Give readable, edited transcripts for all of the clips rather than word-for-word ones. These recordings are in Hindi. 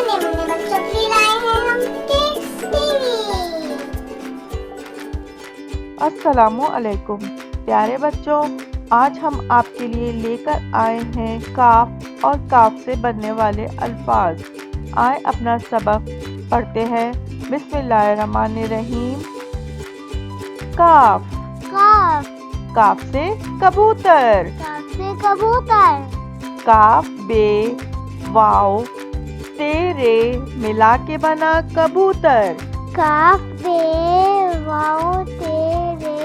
नन्हे मुन्ने बच्चों के लिए लाए हैं हम किड्स टीवी। अस्सलामु अलैकुम प्यारे बच्चों, आज हम आपके लिए लेकर आए हैं काफ और काफ से बनने वाले अल्फाज। आए अपना सबक पढ़ते हैं। बिस्मिल्लाहिर्रहमानिर्रहीम। काफ। काफ। काफ से कबूतर। काफ से कबूतर। काफ बे वाओ तेरे मिला के बना कबूतर। काफ बे वाओ तेरे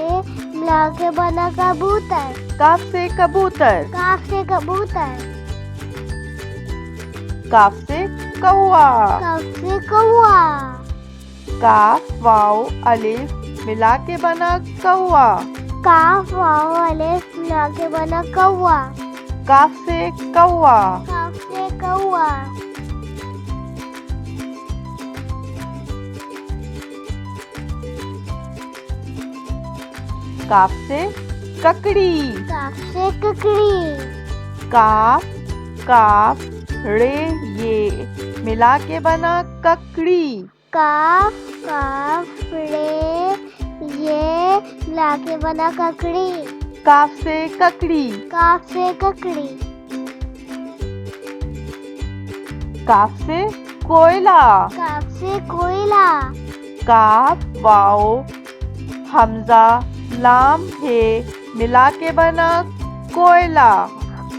मिला के बना कबूतर। काफ से कबूतर। काफ से कबूतर। काफ से कौआ। काफ से कौआ। काफ वाओ अलिफ मिला के बना कौआ। काफ वाओ अलिफ मिला के बना कौआ। काफ से कौआ। काफ से कौआ। काफ से ककड़ी। काफ से ककड़ी। काफ काफ रे ये मिला के बना ककड़ी। काफ काफ रे ये मिला के बना ककड़ी। काफ से ककड़ी। काफ से ककड़ी। काफ से कोयला। काफ से कोयला। काफ वाओ हमजा लाम है मिला के बना कोयला।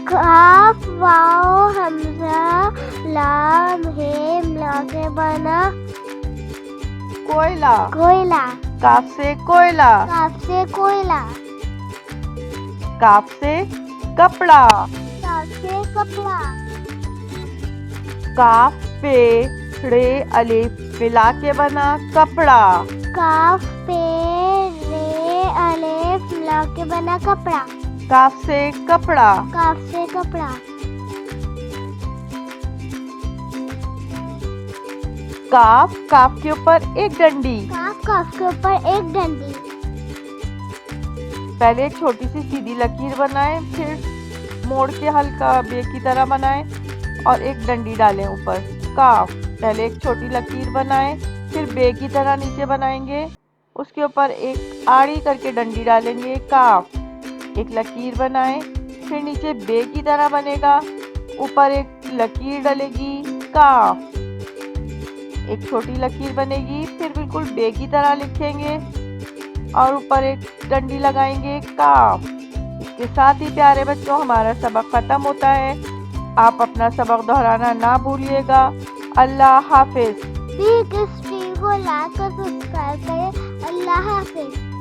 काफ वाओ हमजा लाम है मिला के बना कोयला। कोयला। काफ से कोयला। काफ से कोयला। काफ से कपड़ा। काफ से कपड़ा। काफ पे रे अलिफ मिला के बना कपड़ा। काफ पे रे अलिफ मिला के बना कपड़ा। काफ से कपड़ा। काफ से कपड़ा। काफ काफ के ऊपर एक डंडी। काफ काफ के ऊपर एक डंडी। पहले एक छोटी सी सीधी लकीर बनाएं, फिर मोड़ के हल्का बे की तरह बनाएं और एक डंडी डालें ऊपर। काफ पहले एक छोटी लकीर बनाएं, फिर बे की तरह नीचे बनाएंगे, उसके ऊपर एक आड़ी करके डंडी डालेंगे। काफ एक लकीर बनाएं, फिर नीचे बे की तरह बनेगा, ऊपर एक लकीर डलेगी। काफ एक छोटी लकीर बनेगी, फिर बिल्कुल बे की तरह लिखेंगे और ऊपर एक डंडी लगाएंगे। काफ। इसके साथ ही प्यारे बच्चों हमारा सबक खत्म होता है। आप अपना सबक दोहराना ना भूलिएगा। अल्लाह हाफिज। प्लीज इस वीडियो को लाइक और सब्सक्राइब करें। अल्लाह हाफिज।